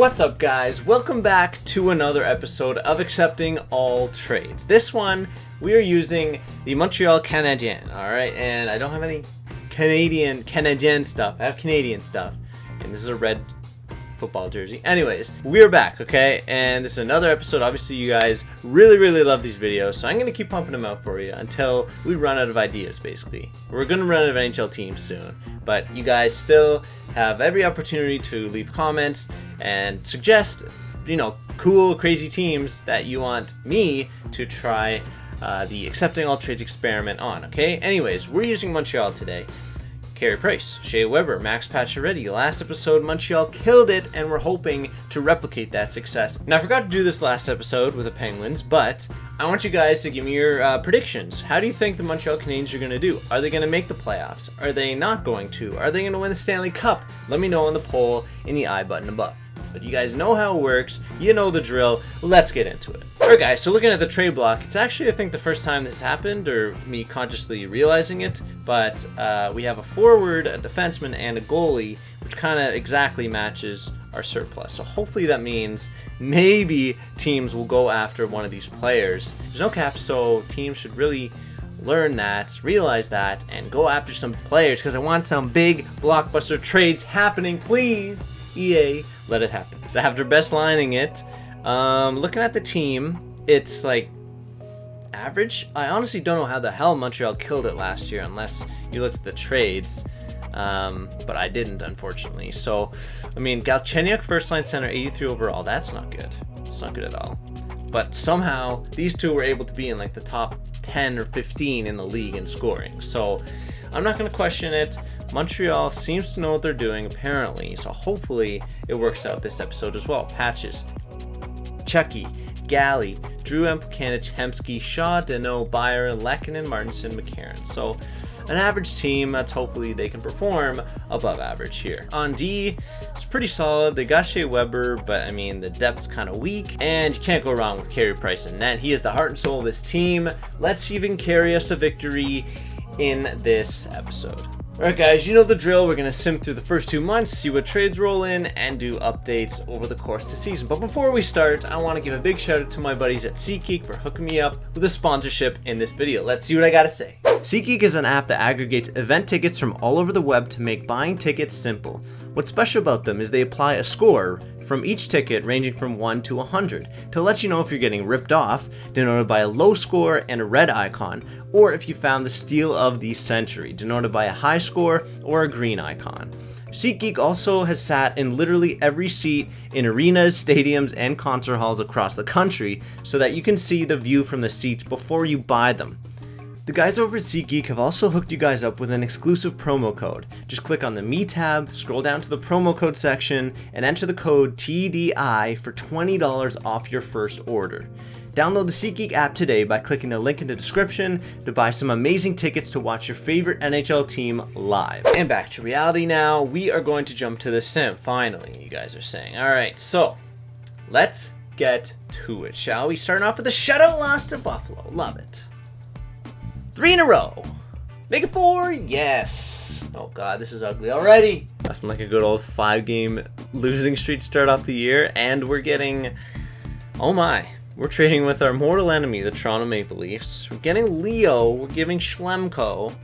What's up, guys? Welcome back to another episode of Accepting All Trades. This one, we are using the Montreal Canadiens, alright? And I don't have any Canadian stuff. I have Canadian stuff. And this is a red football jersey. Anyways, we're back, okay? And this is another episode. Obviously, you guys really love these videos, so I'm going to keep pumping them out for you until we run out of ideas, basically. We're going to run out of NHL teams soon, but you guys still have every opportunity to leave comments and suggest, cool, crazy teams that you want me to try the Accepting All Trades experiment on, okay? Anyways, we're using Montreal today. Carey Price, Shea Weber, Max Pacioretty. Last episode, Montreal killed it, and we're hoping to replicate that success. Now, I forgot to do this last episode with the Penguins, but I want you guys to give me your predictions. How do you think the Montreal Canadiens are going to do? Are they going to make the playoffs? Are they not going to? Are they going to win the Stanley Cup? Let me know in the poll in the I button above. But you guys know how it works. You know the drill. Let's get into it. Alright, guys, so looking at the trade block, it's actually, I think, the first time this happened, or me consciously realizing it, but we have a forward, a defenseman, and a goalie, which kind of exactly matches our surplus. So hopefully that means maybe teams will go after one of these players. There's no cap, so teams should really learn that, realize that, and go after some players, because I want some big blockbuster trades happening, please. EA, let it happen. So after best lining it, looking at the team, it's like average. I honestly don't know how the hell Montreal killed it last year unless you looked at the trades, but I didn't, unfortunately. So, I mean, Galchenyuk, first line center, 83 overall. That's not good. It's not good at all. But somehow these two were able to be in like the top 10 or 15 in the league in scoring. So I'm not going to question it. Montreal seems to know what they're doing, apparently, so hopefully it works out this episode as well. Patches, Chucky, Galley, Drew Emplicanich, Hemsky, Shaw, Deneau, Byron, Lehkonen, Martinson, McCarron. So an average team that's hopefully they can perform above average here. On D, it's pretty solid. They got Shea Weber, but I mean, the depth's kind of weak, and you can't go wrong with Carey Price in net. He is the heart and soul of this team. Let's see if he can carry us a victory in this episode. Alright, guys, you know the drill. We're going to sim through the first 2 months, see what trades roll in, and do updates over the course of the season. But before we start, I want to give a big shout out to my buddies at SeatGeek for hooking me up with a sponsorship in this video. Let's see what I got to say. SeatGeek is an app that aggregates event tickets from all over the web to make buying tickets simple. What's special about them is they apply a score from each ticket ranging from 1 to 100 to let you know if you're getting ripped off, denoted by a low score and a red icon, or if you found the steal of the century, denoted by a high score or a green icon. SeatGeek also has sat in literally every seat in arenas, stadiums, and concert halls across the country so that you can see the view from the seats before you buy them. The guys over at SeatGeek have also hooked you guys up with an exclusive promo code. Just click on the Me tab, scroll down to the promo code section, and enter the code TDI for $20 off your first order. Download the SeatGeek app today by clicking the link in the description to buy some amazing tickets to watch your favorite NHL team live. And back to reality now. We are going to jump to the sim, finally, you guys are saying. Alright, so let's get to it, shall we? Starting off with a shutout loss to Buffalo. Love it. 3 in a row. Make it 4. Yes. Oh god, this is ugly already. Nothing like a good old 5-game losing streak to start off the year, and we're getting, oh my, we're trading with our mortal enemy, the Toronto Maple Leafs. We're getting Leo. We're giving Schlemko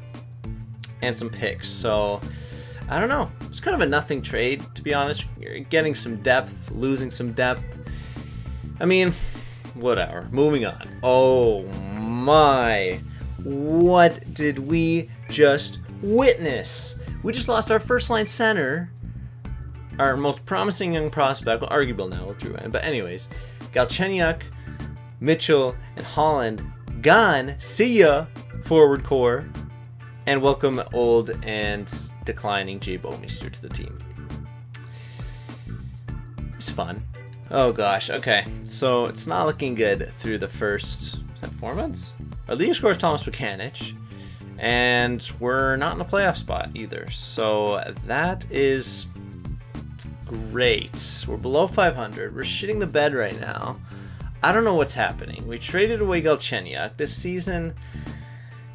and some picks. So I don't know. It's kind of a nothing trade, to be honest. You're getting some depth, losing some depth. I mean, whatever. Moving on. Oh my. What did we just witness? We just lost our first line center, our most promising young prospect, well, arguable now with Drew. But anyways, Galchenyuk, Mitchell, and Holland gone. See ya, forward core, and welcome old and declining Jay Bouwmeester to the team. It's fun. Oh gosh. Okay, so it's not looking good through the first, is that 4 months? Our leading scorer is Thomas Buchanan, and we're not in a playoff spot either. So that is great. We're below 500. We're shitting the bed right now. I don't know what's happening. We traded away Galchenyuk this season.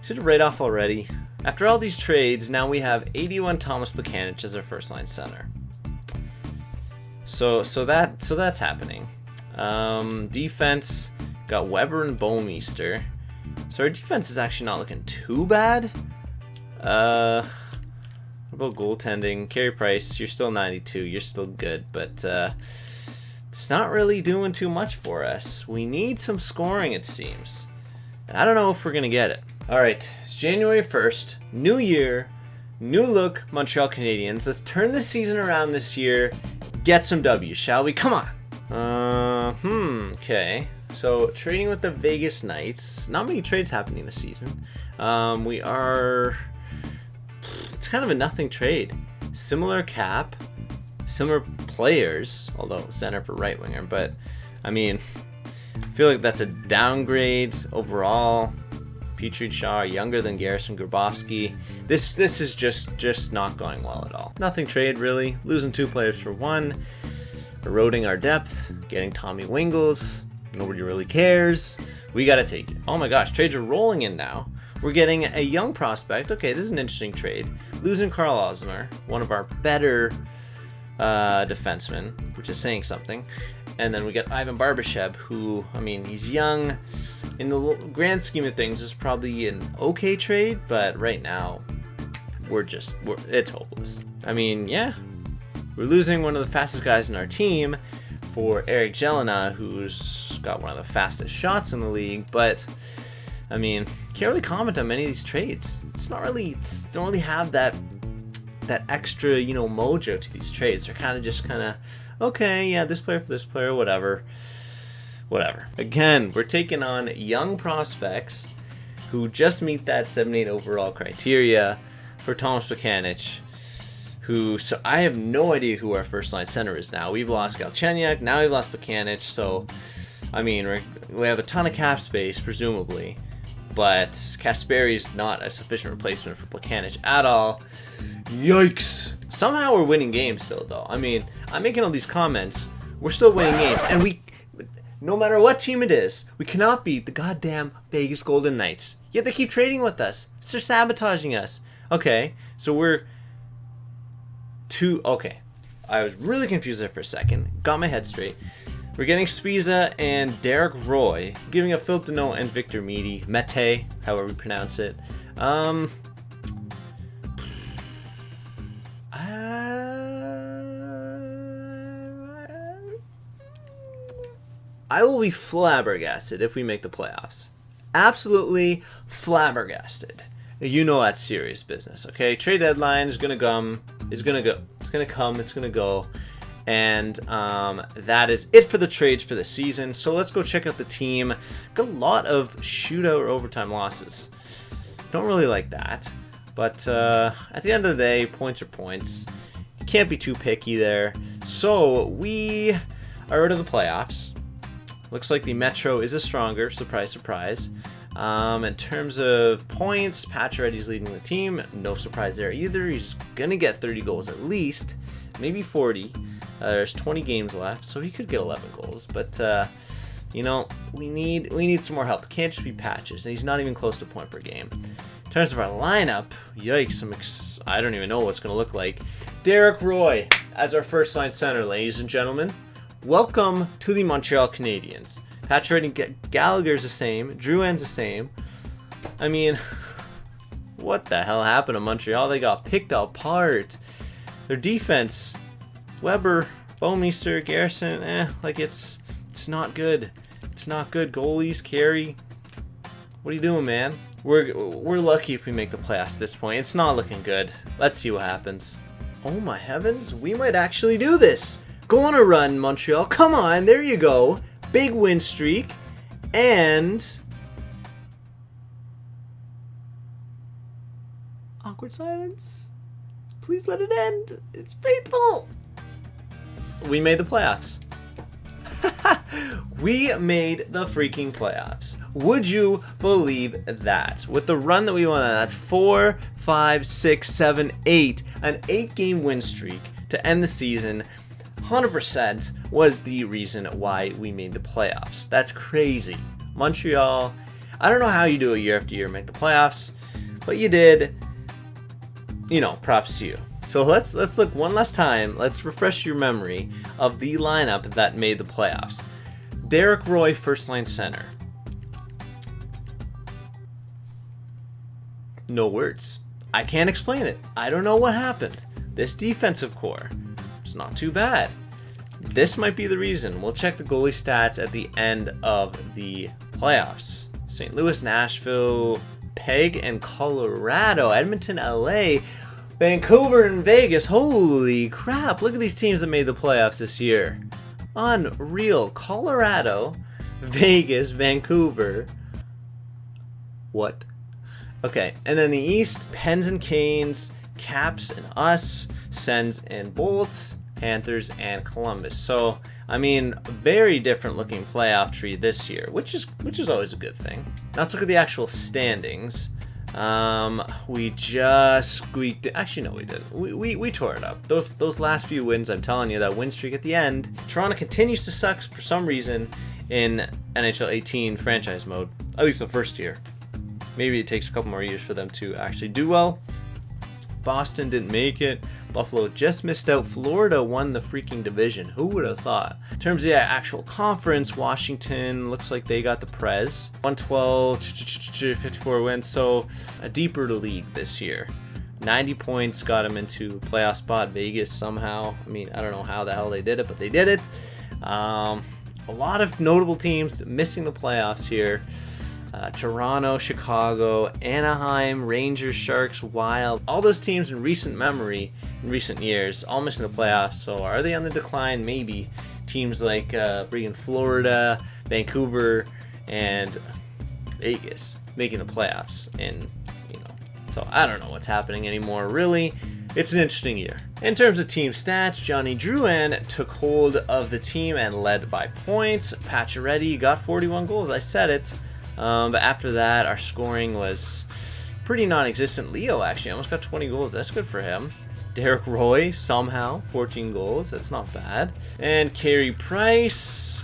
Is it a write-off already? After all these trades, now we have 81 Thomas Buchanan as our first line center. So that's happening. Defense got Weber and Bouwmeester. So our defense is actually not looking too bad. What about goaltending? Carey Price, you're still 92. You're still good, but it's not really doing too much for us. We need some scoring, it seems. And I don't know if we're going to get it. All right, it's January 1st. New year, new look, Montreal Canadiens. Let's turn the season around this year. Get some W's, shall we? Come on. Okay. So, trading with the Vegas Knights. Not many trades happening this season. It's kind of a nothing trade. Similar cap, similar players, although center for right winger. But, I mean, I feel like that's a downgrade overall. Petrie Shaw, younger than Garrison Grabowski. This is just not going well at all. Nothing trade, really. Losing 2 players for 1. Eroding our depth. Getting Tommy Wingles. Nobody really cares. We got to take it. Oh my gosh, trades are rolling in now. We're getting a young prospect. Okay, this is an interesting trade. Losing Carl Osner, one of our better defensemen, which is saying something. And then we get Ivan Barbashev, who, I mean, he's young. In the grand scheme of things, is probably an okay trade, but right now, it's hopeless. I mean, yeah, we're losing one of the fastest guys in our team for Eric Jelena, who's got one of the fastest shots in the league, but I mean, can't really comment on many of these trades. It's not really, don't really have that extra, mojo to these trades. They're kind of okay, yeah, this player for this player, whatever. Again, we're taking on young prospects who just meet that 78 overall criteria for Thomas Plekanec, so I have no idea who our first line center is now. We've lost Galchenyuk, now we've lost Plekanec, so I mean, we have a ton of cap space, presumably, but Kasperi's not a sufficient replacement for Plekanec at all. Yikes! Somehow we're winning games still, though. I mean, I'm making all these comments, we're still winning games, and no matter what team it is, we cannot beat the goddamn Vegas Golden Knights. Yet they keep trading with us. They're sabotaging us. Okay, so okay. I was really confused there for a second. Got my head straight. We're getting Spiza and Derek Roy, giving up Philip Deneau and Victor Mete, however we pronounce it. I will be flabbergasted if we make the playoffs. Absolutely flabbergasted. You know that's serious business, okay? Trade deadline is gonna come. It's gonna go. And that is it for the trades for the season. So let's go check out the team. Got a lot of shootout or overtime losses. Don't really like that. But at the end of the day, points are points. You can't be too picky there. So we are out of the playoffs. Looks like the Metro is a stronger, surprise, surprise. In terms of points, Pacioretty's leading the team. No surprise there either. He's going to get 30 goals at least, maybe 40. There's 20 games left, so he could get 11 goals. But, we need some more help. It can't just be Patches, and he's not even close to point per game. In terms of our lineup, yikes, I don't even know what it's going to look like. Derek Roy as our first line center, ladies and gentlemen. Welcome to the Montreal Canadiens. Pacioretty and Gallagher's the same. Drouin's the same. I mean, what the hell happened to Montreal? They got picked apart. Their defense, Weber, Bouwmeester, Garrison, it's not good. It's not good. Goalies, Carey. What are you doing, man? We're lucky if we make the playoffs at this point. It's not looking good. Let's see what happens. Oh my heavens, we might actually do this. Go on a run, Montreal. Come on, there you go. Big win streak. And awkward silence. Please let it end. It's painful. We made the playoffs. We made the freaking playoffs. Would you believe that? With the run that we went on, that's 4, 5, 6, 7, 8. An 8-game win streak to end the season. 100% was the reason why we made the playoffs. That's crazy. Montreal, I don't know how you do it year after year, make the playoffs, but you did. Props to you. So let's look one last time. Let's refresh your memory of the lineup that made the playoffs. Derek Roy, first line center. No words. I can't explain it. I don't know what happened. This defensive core is not too bad. This might be the reason. We'll check the goalie stats at the end of the playoffs. St. Louis, Nashville, Peg, and Colorado, Edmonton, LA, Vancouver, and Vegas. Holy crap. Look at these teams that made the playoffs this year. Unreal. Colorado, Vegas, Vancouver. What? Okay, and then the East, Pens and Canes, Caps and us, Sens and Bolts, Panthers and Columbus. So, I mean, very different looking playoff tree this year, which is always a good thing. Now let's look at the actual standings. We just squeaked it. Actually, no, we didn't. We tore it up. Those last few wins, I'm telling you, that win streak at the end. Toronto continues to suck for some reason in NHL 18 franchise mode, at least the first year. Maybe it takes a couple more years for them to actually do well. Boston didn't make it. Buffalo just missed out. Florida won the freaking division. Who would have thought? In terms of the actual conference, Washington looks like they got the Prez. 112, 54 wins, so a deeper league this year. 90 points got them into playoff spot. Vegas somehow. I mean, I don't know how the hell they did it, but they did it. A lot of notable teams missing the playoffs here. Toronto, Chicago, Anaheim, Rangers, Sharks, Wild. All those teams in recent memory, in recent years, all missing the playoffs. So are they on the decline? Maybe. Teams like freaking Florida, Vancouver, and Vegas making the playoffs. And, so I don't know what's happening anymore, really. It's an interesting year. In terms of team stats, Johnny Drouin took hold of the team and led by points. Pacioretty got 41 goals. I said it. But after that, our scoring was pretty non-existent. Leo actually almost got 20 goals. That's good for him. Derek Roy, somehow, 14 goals. That's not bad. And Carey Price,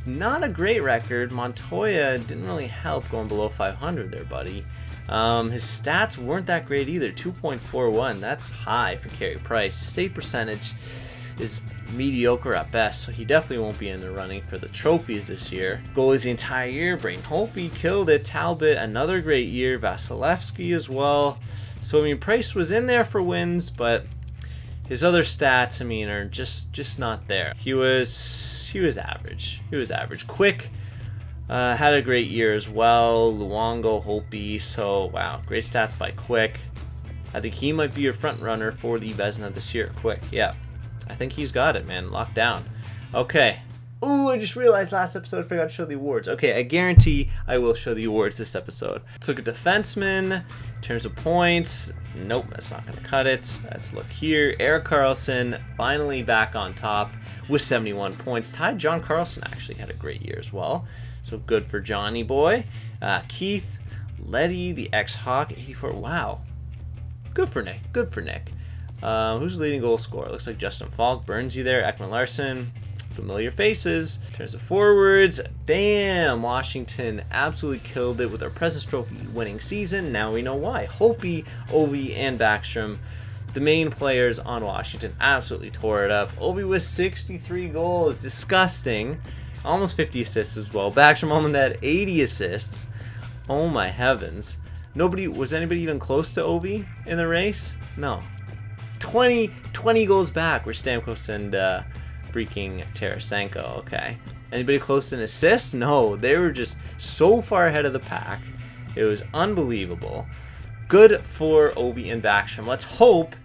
not a great record. Montoya didn't really help going below 500 there, buddy. His stats weren't that great either. 2.41. That's high for Carey Price. His save percentage is mediocre at best, so he definitely won't be in the running for the trophies this year. Goalies the entire year, Braden Holtby killed it. Talbot, another great year. Vasilevsky as well. So, I mean, Price was in there for wins, but his other stats, I mean, are just not there. He was average. He was average. Quick had a great year as well. Luongo, Holtby, so wow, great stats by Quick. I think he might be your front runner for the Vezina this year. Quick, yeah. I think he's got it, man. Locked down. Okay. Ooh, I just realized last episode I forgot to show the awards. Okay, I guarantee I will show the awards this episode. Let's look at defensemen. In terms of points, nope, that's not going to cut it. Let's look here. Erik Karlsson finally back on top with 71 points. Tied John Carlson actually had a great year as well. So good for Johnny boy. Keith Leddy, the ex-Hawk, 84. Wow. Good for Nick. Good for Nick. Who's the leading goal scorer? Looks like Justin Falk. Burnsy there. Ekman Larson. Familiar faces. In terms of forwards, damn, Washington absolutely killed it with our President's Trophy winning season. Now we know why. Hopi, Ovi, and Backstrom, the main players on Washington, absolutely tore it up. Ovi with 63 goals. Disgusting. Almost 50 assists as well. Backstrom only had 80 assists. Oh my heavens. Was anybody even close to Ovi in the race? No. 20 goals back were Stamkos and freaking Tarasenko. Okay. Anybody close to an assist? No. They were just so far ahead of the pack. It was unbelievable. Good for Ovi and Backstrom. Let's hope.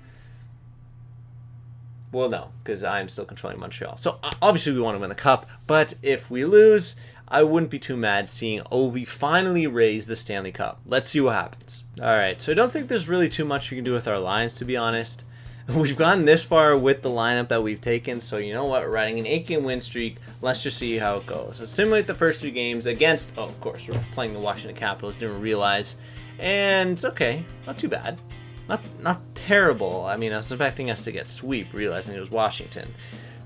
Well, no, because I'm still controlling Montreal. So obviously we want to win the cup. But if we lose, I wouldn't be too mad seeing Ovi finally raise the Stanley Cup. Let's see what happens. All right. So I don't think there's really too much we can do with our lines, to be honest. We've gotten this far with the lineup that we've taken, so you know what? We're riding an 8-game win streak. Let's just see how it goes. So simulate the first 3 games against, oh, of course, we're playing the Washington Capitals, didn't realize. And it's okay, not too bad. Not terrible. I mean, I was expecting us to get sweep, realizing it was Washington.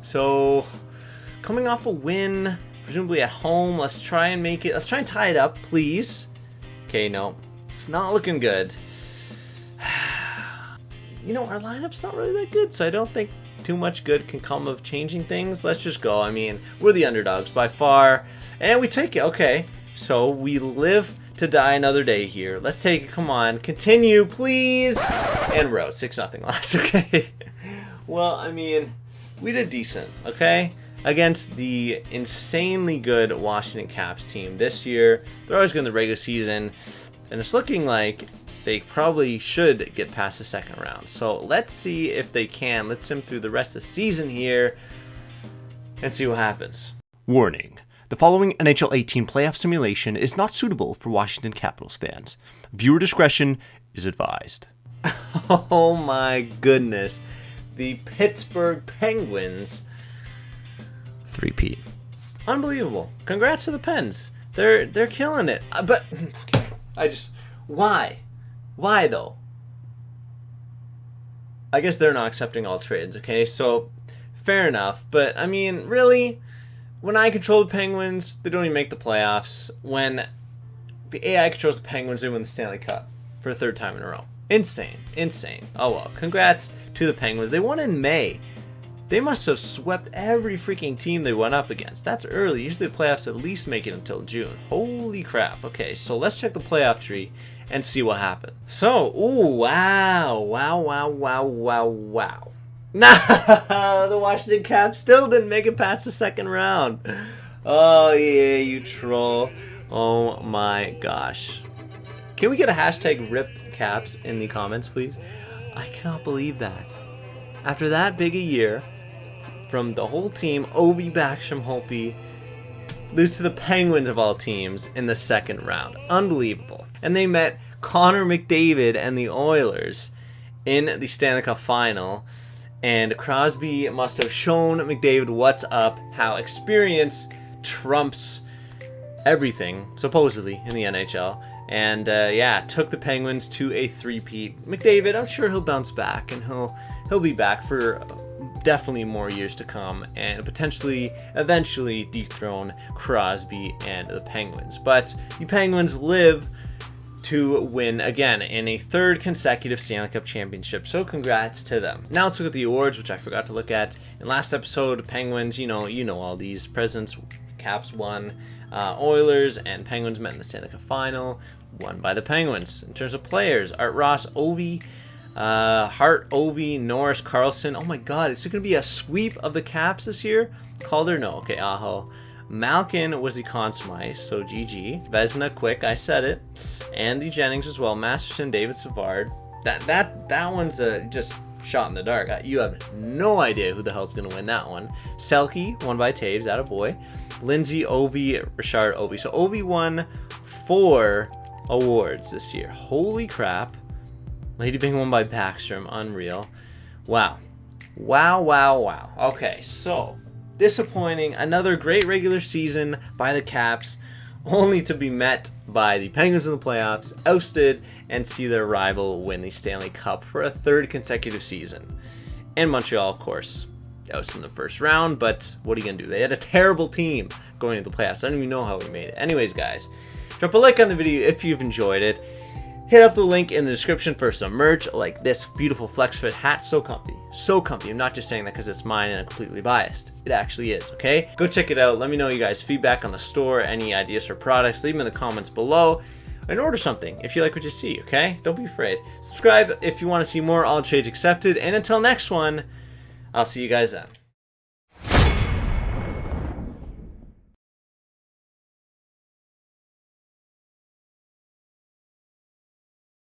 So, coming off a win, presumably at home, let's try and make it, let's try and tie it up, please. Okay, no, it's not looking good. our lineup's not really that good, so I don't think too much good can come of changing things. Let's just go. I mean, we're the underdogs by far, and we take it. Okay, so we live to die another day here. Let's take it. Come on, continue, please. And we're out 6-0 loss. Okay. Well, I mean, we did decent. Okay, against the insanely good Washington Caps team this year. They're always good in the regular season, and it's looking like they probably should get past the second round. So let's see if they can. Let's sim through the rest of the season here and see what happens. Warning. The following NHL 18 playoff simulation is not suitable for Washington Capitals fans. Viewer discretion is advised. Oh my goodness. The Pittsburgh Penguins 3-peat. Unbelievable. Congrats to the Pens. They're killing it. But why? Why though? I guess they're not accepting all trades, okay? So, fair enough. But, I mean, really? When I control the Penguins, they don't even make the playoffs. When the AI controls the Penguins, they win the Stanley Cup for a third time in a row. Insane. Insane. Oh well. Congrats to the Penguins. They won in May. They must have swept every freaking team they went up against. That's early. Usually the playoffs at least make it until June. Holy crap. Okay, so let's check the playoff tree and see what happened. So, wow. Nah, the Washington Caps still didn't make it past the second round. Oh, yeah, you troll. Oh, my gosh. Can we get a hashtag #RipCaps in the comments, please? I cannot believe that. After that big a year, from the whole team, Ovi, Backstrom, Holtby, lose to the Penguins of all teams in the second round. Unbelievable. And they met Connor McDavid and the Oilers in the Stanley Cup final. And Crosby must have shown McDavid what's up, how experience trumps everything, supposedly, in the NHL. And took the Penguins to a 3-peat. McDavid, I'm sure he'll bounce back, and he'll be back for definitely more years to come, and potentially, eventually dethrone Crosby and the Penguins. But the Penguins live to win again in a third consecutive Stanley Cup championship. So congrats to them. Now let's look at the awards, which I forgot to look at in last episode. Penguins, you know all these. Presidents, Caps won. Oilers and Penguins met in the Stanley Cup final, won by the Penguins. In terms of players, Art Ross, Ovi, Hart, Ovi, Norris, Carlson. Oh my God, is it going to be a sweep of the Caps this year? Calder, no. Okay, Aho. Malkin was the Conn Smythe, so GG. Vezina, Quick, I said it. Andy Jennings as well. Masterson, David Savard. That one's just shot in the dark. You have no idea who the hell's going to win that one. Selke, won by Taves, attaboy. Lindsay, Ovi, Richard, Ovi. So Ovi won 4 awards this year. Holy crap. Lady Bing won by Backstrom. Unreal. Wow. Okay, so disappointing. Another great regular season by the Caps, only to be met by the Penguins in the playoffs, ousted, and see their rival win the Stanley Cup for a third consecutive season. And Montreal, of course, ousted in the first round, but what are you going to do? They had a terrible team going into the playoffs. I don't even know how we made it. Anyways, guys, drop a like on the video if you've enjoyed it. Hit up the link in the description for some merch like this beautiful flex fit hat. So comfy. So comfy. I'm not just saying that because it's mine and I'm completely biased. It actually is, okay? Go check it out. Let me know you guys' feedback on the store, any ideas for products. Leave them in the comments below. And order something if you like what you see, okay? Don't be afraid. Subscribe if you want to see more All Trades Accepted. And until next one, I'll see you guys then.